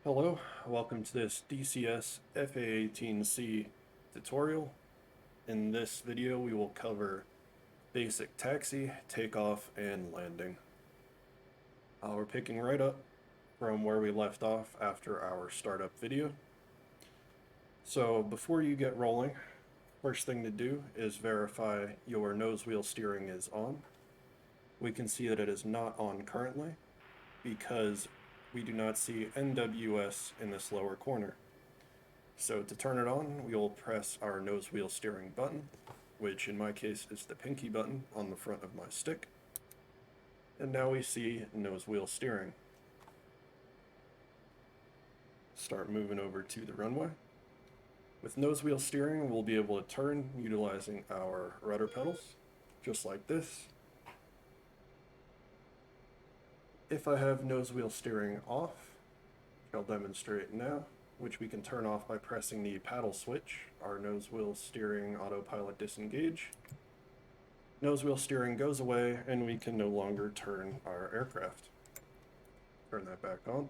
Hello, welcome to this DCS A-18C tutorial. In this video we will cover basic taxi, takeoff, and landing. We're picking right up from where we left off after our startup video. So before you get rolling, first thing to do is verify your nose wheel steering is on. We can see that it is not on currently because we do not see NWS in this lower corner. So to turn it on, we will press our nose wheel steering button, which in my case is the pinky button on the front of my stick. And now we see nose wheel steering. Start moving over to the runway. With nose wheel steering, we'll be able to turn utilizing our rudder pedals, just like this. If I have nose wheel steering off, which I'll demonstrate now, which we can turn off by pressing the paddle switch, our nose wheel steering autopilot disengage. Nose wheel steering goes away and we can no longer turn our aircraft. Turn that back on.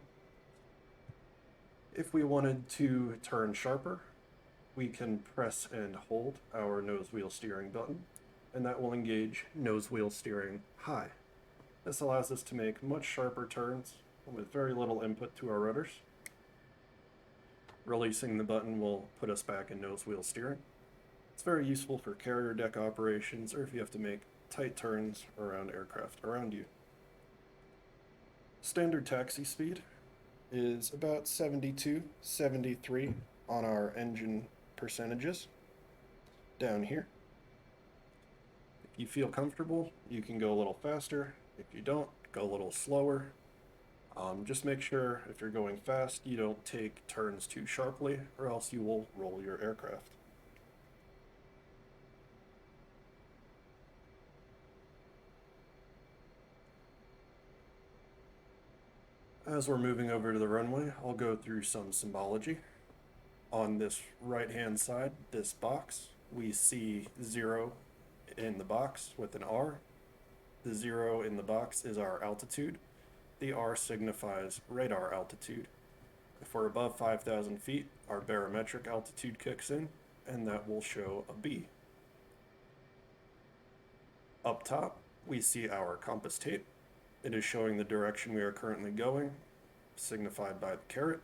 If we wanted to turn sharper, we can press and hold our nose wheel steering button, and that will engage nose wheel steering high. This allows us to make much sharper turns with very little input to our rudders. Releasing the button will put us back in nose wheel steering. It's very useful for carrier deck operations or if you have to make tight turns around aircraft around you. Standard taxi speed is about 72, 73 on our engine percentages down here. If you feel comfortable, you can go a little faster. If you don't, go a little slower. Just make sure if you're going fast, you don't take turns too sharply or else you will roll your aircraft. As we're moving over to the runway, I'll go through some symbology. On this right-hand side, this box, we see 0 in the box with an R. The 0 in the box is our altitude. The R signifies radar altitude. If we're above 5,000 feet, our barometric altitude kicks in, and that will show a B. Up top, we see our compass tape. It is showing the direction we are currently going, signified by the caret.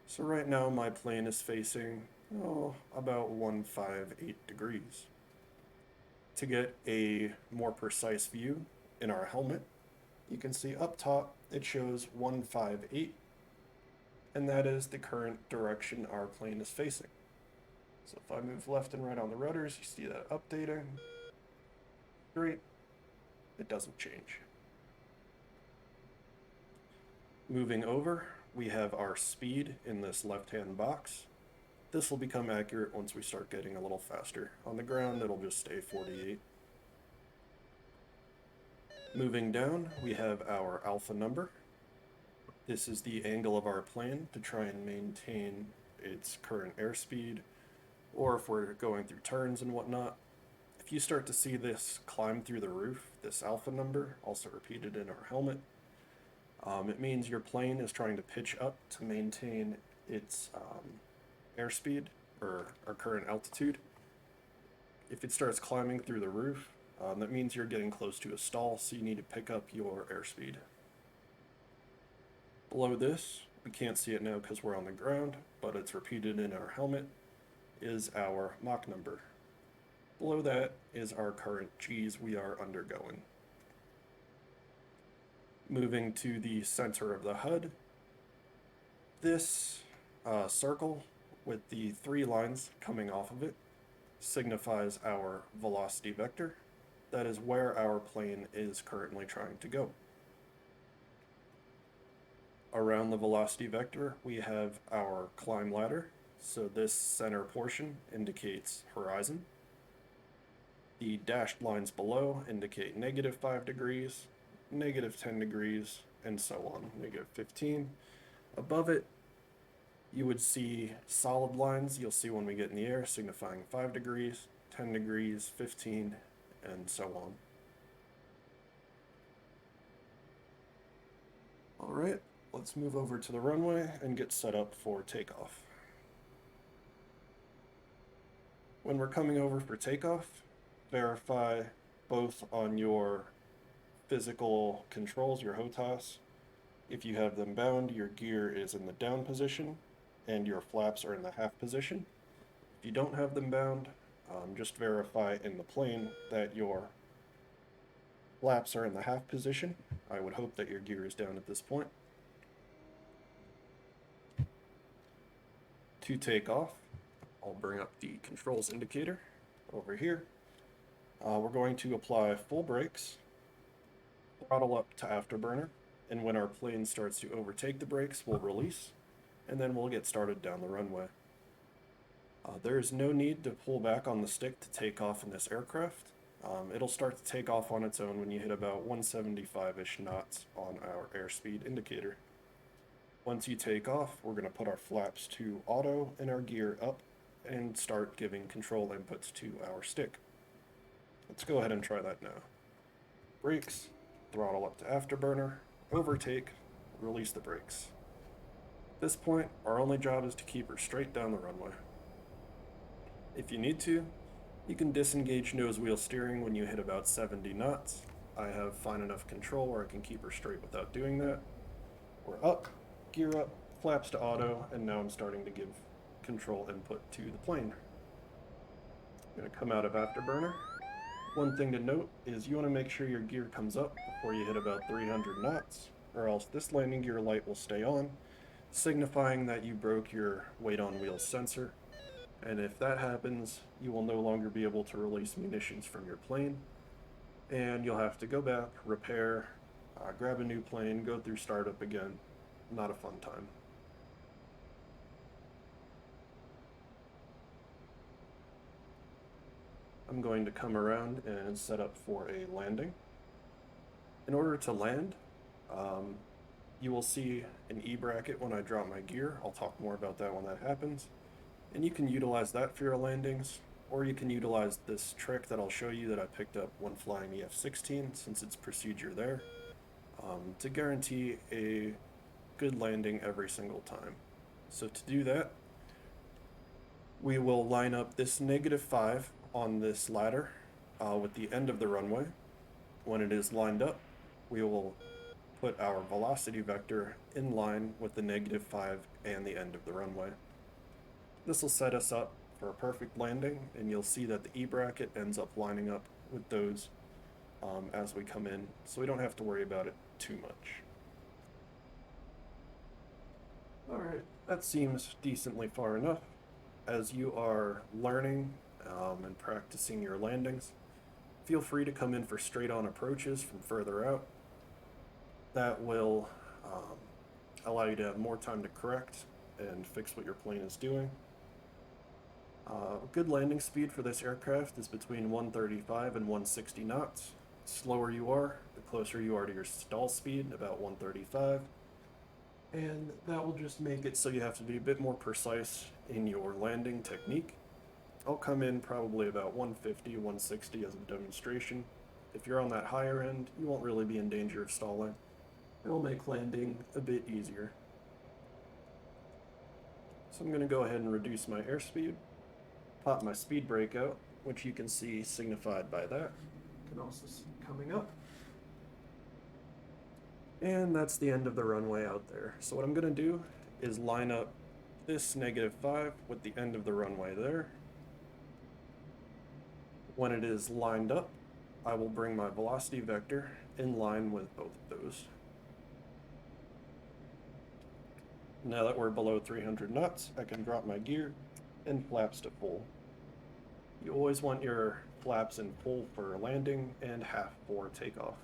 So right now my plane is facing, about 158 degrees. To get a more precise view in our helmet, you can see up top it shows 158, and that is the current direction our plane is facing. So if I move left and right on the rudders, you see that updating. Straight, it doesn't change. Moving over, we have our speed in this left-hand box. This will become accurate once we start getting a little faster. On the ground, it'll just stay 48. Moving down, we have our alpha number. This is the angle of our plane to try and maintain its current airspeed, or if we're going through turns and whatnot. If you start to see this climb through the roof, this alpha number, also repeated in our helmet, it means your plane is trying to pitch up to maintain its airspeed or our current altitude. If it starts climbing through the roof, that means you're getting close to a stall, so you need to pick up your airspeed. Below this, we can't see it now because we're on the ground, but it's repeated in our helmet, is our Mach number. Below that is our current G's we are undergoing. Moving to the center of the HUD, this circle with the 3 lines coming off of it signifies our velocity vector. That is where our plane is currently trying to go. Around the velocity vector, we have our climb ladder. So this center portion indicates horizon. The dashed lines below indicate -5 degrees, -10 degrees, and so on, -15. Above it, you would see solid lines you'll see when we get in the air, signifying 5 degrees, 10 degrees, 15, and so on. Alright, let's move over to the runway and get set up for takeoff. When we're coming over for takeoff, verify both on your physical controls, your HOTAS. If you have them bound, your gear is in the down position and your flaps are in the half position. If you don't have them bound, just verify in the plane that your flaps are in the half position. I would hope that your gear is down at this point. To take off, I'll bring up the controls indicator over here. We're going to apply full brakes, throttle up to afterburner, and when our plane starts to overtake the brakes, we'll release, and then we'll get started down the runway. There is no need to pull back on the stick to take off in this aircraft. It'll start to take off on its own when you hit about 175-ish knots on our airspeed indicator. Once you take off, we're going to put our flaps to auto and our gear up and start giving control inputs to our stick. Let's go ahead and try that now. Brakes, throttle up to afterburner, overtake, release the brakes. At this point, our only job is to keep her straight down the runway. If you need to, you can disengage nose wheel steering when you hit about 70 knots. I have fine enough control where I can keep her straight without doing that. We're up, gear up, flaps to auto, and now I'm starting to give control input to the plane. I'm going to come out of afterburner. One thing to note is you want to make sure your gear comes up before you hit about 300 knots, or else this landing gear light will stay on, signifying that you broke your weight on wheels sensor. And if that happens, you will no longer be able to release munitions from your plane, and you'll have to go back, repair, grab a new plane, go through startup again. Not a fun time. I'm going to come around and set up for a landing. In order to land, you will see an E bracket when I drop my gear. I'll talk more about that when that happens. And you can utilize that for your landings, or you can utilize this trick that I'll show you that I picked up when flying the F-16, since it's procedure there, to guarantee a good landing every single time. So to do that, we will line up this -5 on this ladder with the end of the runway. When it is lined up, we will put our velocity vector in line with the -5 and the end of the runway. This will set us up for a perfect landing, and you'll see that the E bracket ends up lining up with those as we come in, so we don't have to worry about it too much. Alright, that seems decently far enough. As you are learning and practicing your landings, feel free to come in for straight-on approaches from further out. That will allow you to have more time to correct and fix what your plane is doing. Good landing speed for this aircraft is between 135 and 160 knots. The slower you are, the closer you are to your stall speed, about 135. And that will just make it so you have to be a bit more precise in your landing technique. I'll come in probably about 150, 160 as a demonstration. If you're on that higher end, you won't really be in danger of stalling. It'll make landing a bit easier. So I'm going to go ahead and reduce my airspeed, pop my speed breakout, which you can see signified by that. You can also see coming up. And that's the end of the runway out there. So what I'm going to do is line up this -5 with the end of the runway there. When it is lined up, I will bring my velocity vector in line with both of those. Now that we're below 300 knots, I can drop my gear and flaps to full. You always want your flaps in full for landing and half for takeoff.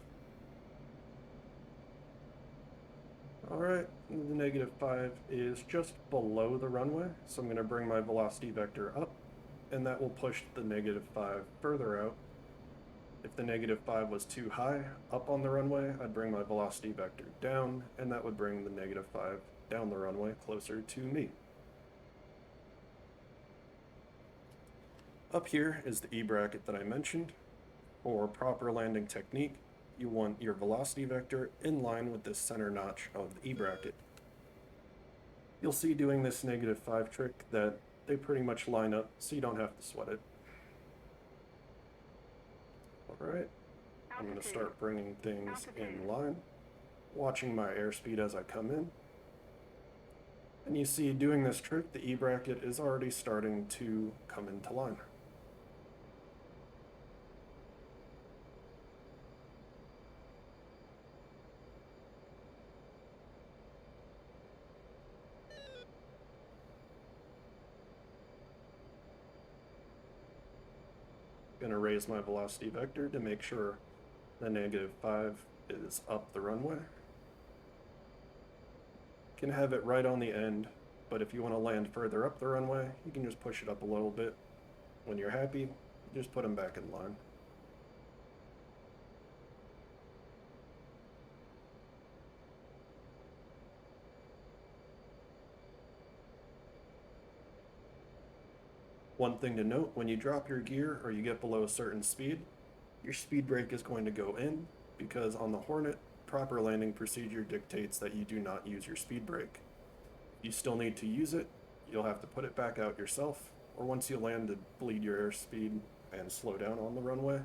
Alright, the -5 is just below the runway, so I'm going to bring my velocity vector up, and that will push the -5 further out. If the -5 was too high up on the runway, I'd bring my velocity vector down, and that would bring the -5 down the runway closer to me. Up here is the E bracket that I mentioned. For proper landing technique, you want your velocity vector in line with the center notch of the E-bracket. You'll see doing this -5 trick that they pretty much line up, so you don't have to sweat it. Alright, I'm going to start bringing things in line, watching my airspeed as I come in. And you see, doing this trick, the E-bracket is already starting to come into line. Going to raise my velocity vector to make sure the -5 is up the runway. Can have it right on the end, but if you want to land further up the runway, you can just push it up a little bit. When you're happy, just put them back in line. One thing to note, when you drop your gear or you get below a certain speed, your speed brake is going to go in, because on the Hornet, proper landing procedure dictates that you do not use your speed brake. You still need to use it, you'll have to put it back out yourself, or once you land to bleed your airspeed and slow down on the runway,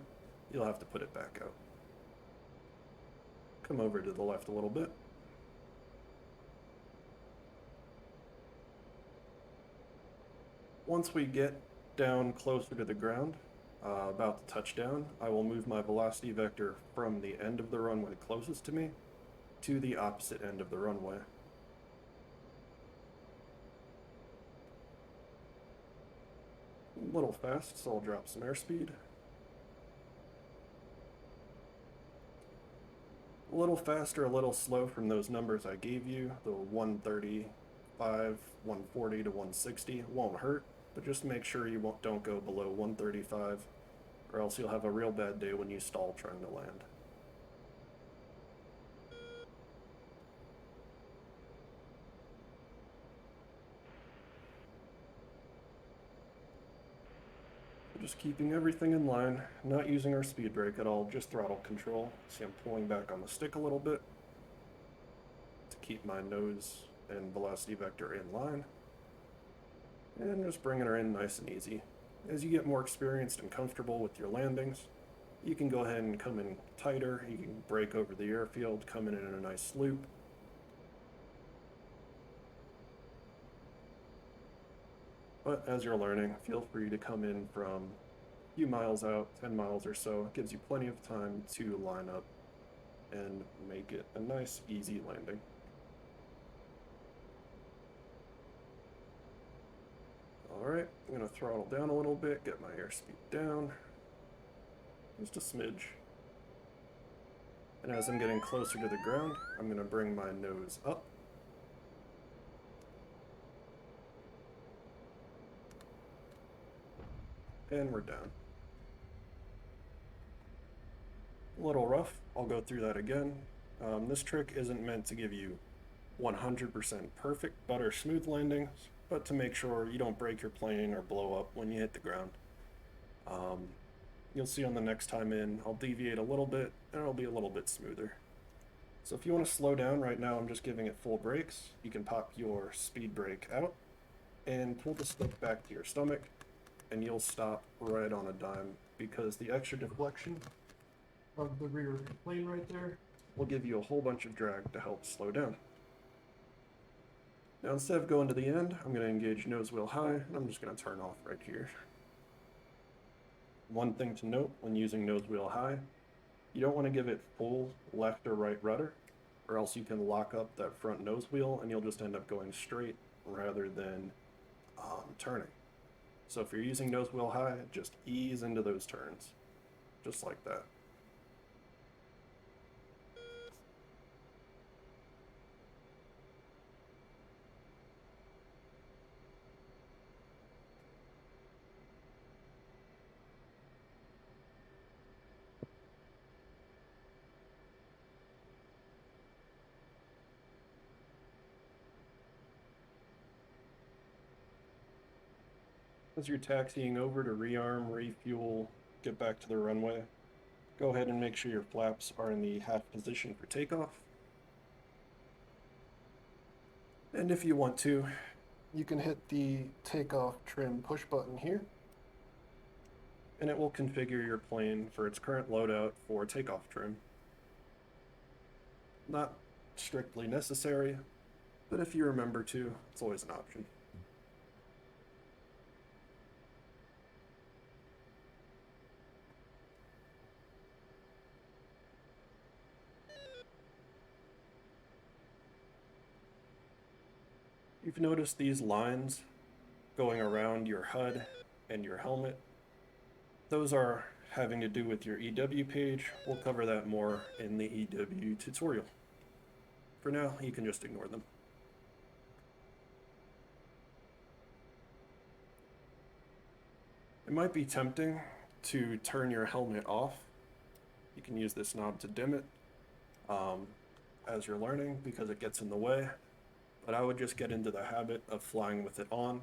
you'll have to put it back out. Come over to the left a little bit. Once we get down closer to the ground, about to touch down, I will move my velocity vector from the end of the runway closest to me to the opposite end of the runway. A little fast, so I'll drop some airspeed. A little faster, a little slow from those numbers I gave you, the 135, 140 to 160 won't hurt, but just make sure you don't go below 135, or else you'll have a real bad day when you stall trying to land. Just keeping everything in line, not using our speed brake at all, just throttle control. See, I'm pulling back on the stick a little bit to keep my nose and velocity vector in line. And just bringing her in nice and easy. As you get more experienced and comfortable with your landings, you can go ahead and come in tighter, you can break over the airfield, come in a nice loop. But as you're learning, feel free to come in from a few miles out, 10 miles or so. It gives you plenty of time to line up and make it a nice, easy landing. Alright, I'm going to throttle down a little bit, get my airspeed down, just a smidge. And as I'm getting closer to the ground, I'm going to bring my nose up. And we're down. A little rough, I'll go through that again. This trick isn't meant to give you 100% perfect butter smooth landings, but to make sure you don't break your plane or blow up when you hit the ground. You'll see on the next time in, I'll deviate a little bit, and it'll be a little bit smoother. So if you want to slow down, right now I'm just giving it full brakes. You can pop your speed brake out, and pull the stick back to your stomach, and you'll stop right on a dime, because the extra deflection of the rear plane right there will give you a whole bunch of drag to help slow down. Now instead of going to the end, I'm going to engage nose wheel high, and I'm just going to turn off right here. One thing to note when using nose wheel high, you don't want to give it full left or right rudder, or else you can lock up that front nose wheel and you'll just end up going straight rather than turning. So if you're using nose wheel high, just ease into those turns, just like that. As you're taxiing over to rearm, refuel, get back to the runway, Go ahead and make sure your flaps are in the half position for takeoff. And if you want to, you can hit the takeoff trim push button here, and it will configure your plane for its current loadout for takeoff trim. Not strictly necessary, but if you remember to, it's always an option. You've noticed these lines going around your HUD and your helmet. Those are having to do with your EW page. We'll cover that more in the EW tutorial. For now, you can just ignore them. It might be tempting to turn your helmet off. You can use this knob to dim it as you're learning because it gets in the way. But I would just get into the habit of flying with it on.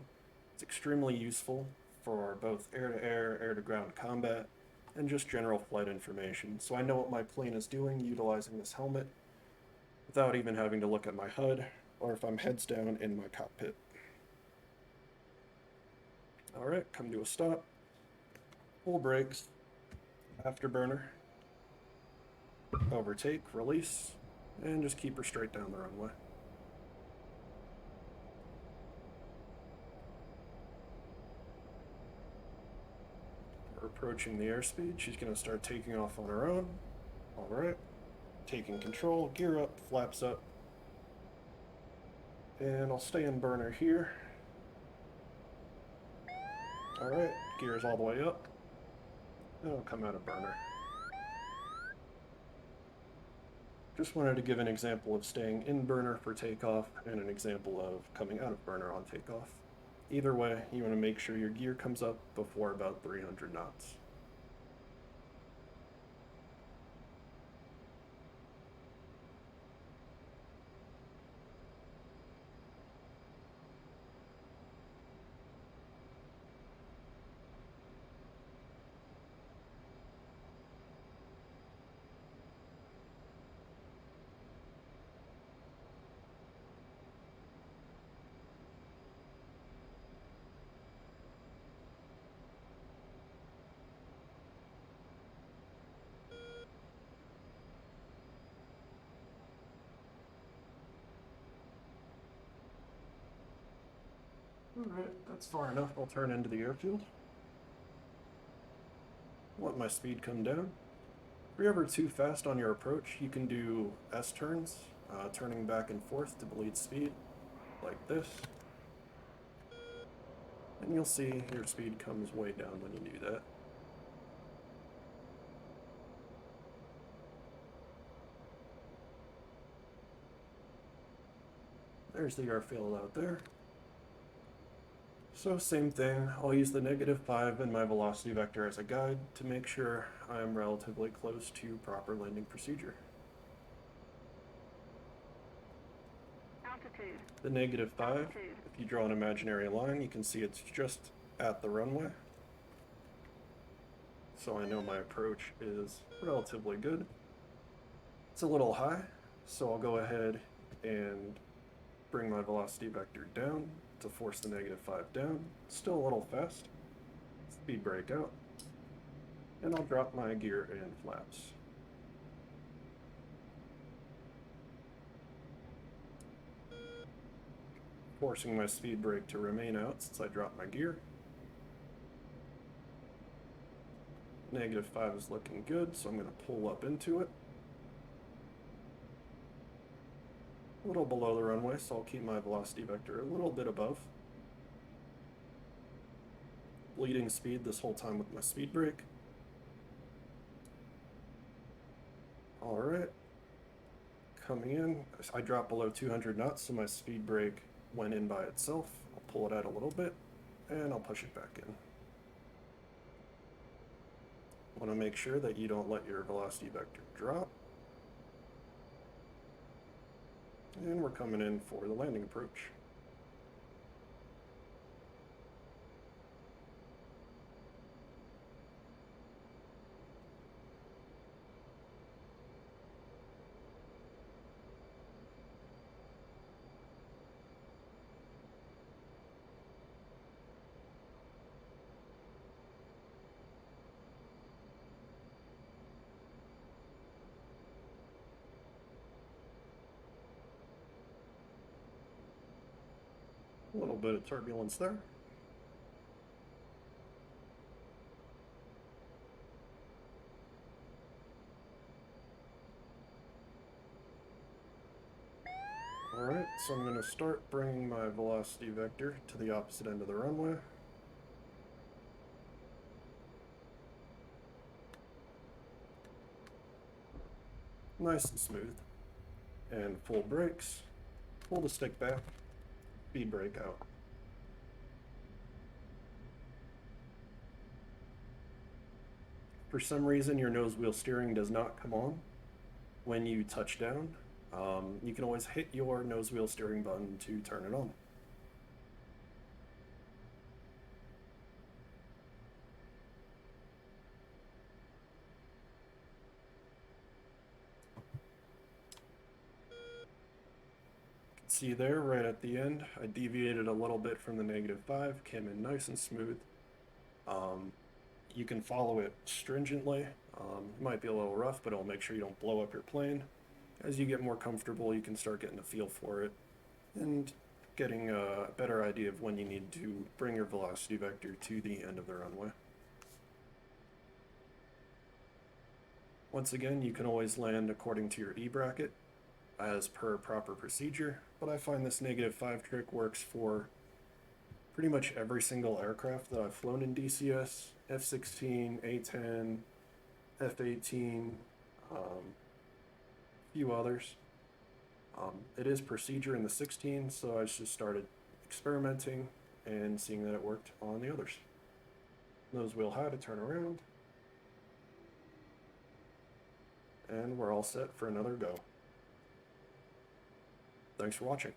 It's extremely useful for both air-to-air, air-to-ground combat, and just general flight information. So I know what my plane is doing utilizing this helmet without even having to look at my HUD or if I'm heads down in my cockpit. All right, come to a stop. Full brakes, afterburner, overtake, release, and just keep her straight down the runway. We're approaching the airspeed. She's going to start taking off on her own. All right, taking control, gear up, flaps up, and I'll stay in burner here. All right, gears all the way up, and I'll come out of burner. Just wanted to give an example of staying in burner for takeoff and an example of coming out of burner on takeoff. Either way, you want to make sure your gear comes up before about 300 knots. Alright, that's far enough. I'll turn into the airfield. Let my speed come down. If you're ever too fast on your approach, you can do S turns, turning back and forth to bleed speed, like this. And you'll see your speed comes way down when you do that. There's the airfield out there. So same thing, I'll use the -5 and my velocity vector as a guide to make sure I'm relatively close to proper landing procedure. Altitude. The -5, if you draw an imaginary line, you can see it's just at the runway. So I know my approach is relatively good. It's a little high, so I'll go ahead and bring my velocity vector down to force the -5 down. Still a little fast. Speed breakout. And I'll drop my gear and flaps. Forcing my speed brake to remain out since I dropped my gear. -5 is looking good, so I'm going to pull up into it. A little below the runway, so I'll keep my velocity vector a little bit above. Bleeding speed this whole time with my speed brake. Alright. Coming in, I dropped below 200 knots, so my speed brake went in by itself. I'll pull it out a little bit, and I'll push it back in. Want to make sure that you don't let your velocity vector drop. And we're coming in for the landing approach. A little bit of turbulence there. Alright, so I'm going to start bringing my velocity vector to the opposite end of the runway. Nice and smooth. And full brakes. Pull the stick back. Be breakout. For some reason, your nose wheel steering does not come on when you touch down. You can always hit your nose wheel steering button to turn it on. See there, right at the end, I deviated a little bit from the -5, came in nice and smooth. You can follow it stringently. It might be a little rough, but it'll make sure you don't blow up your plane. As you get more comfortable, you can start getting a feel for it and getting a better idea of when you need to bring your velocity vector to the end of the runway. Once again, you can always land according to your E-bracket as per proper procedure, but I find this -5 trick works for pretty much every single aircraft that I've flown in DCS, F-16, A-10, F-18, a few others. It is procedure in the 16, so I just started experimenting and seeing that it worked on the others. Nose wheel high to turn around. And we're all set for another go. Thanks for watching.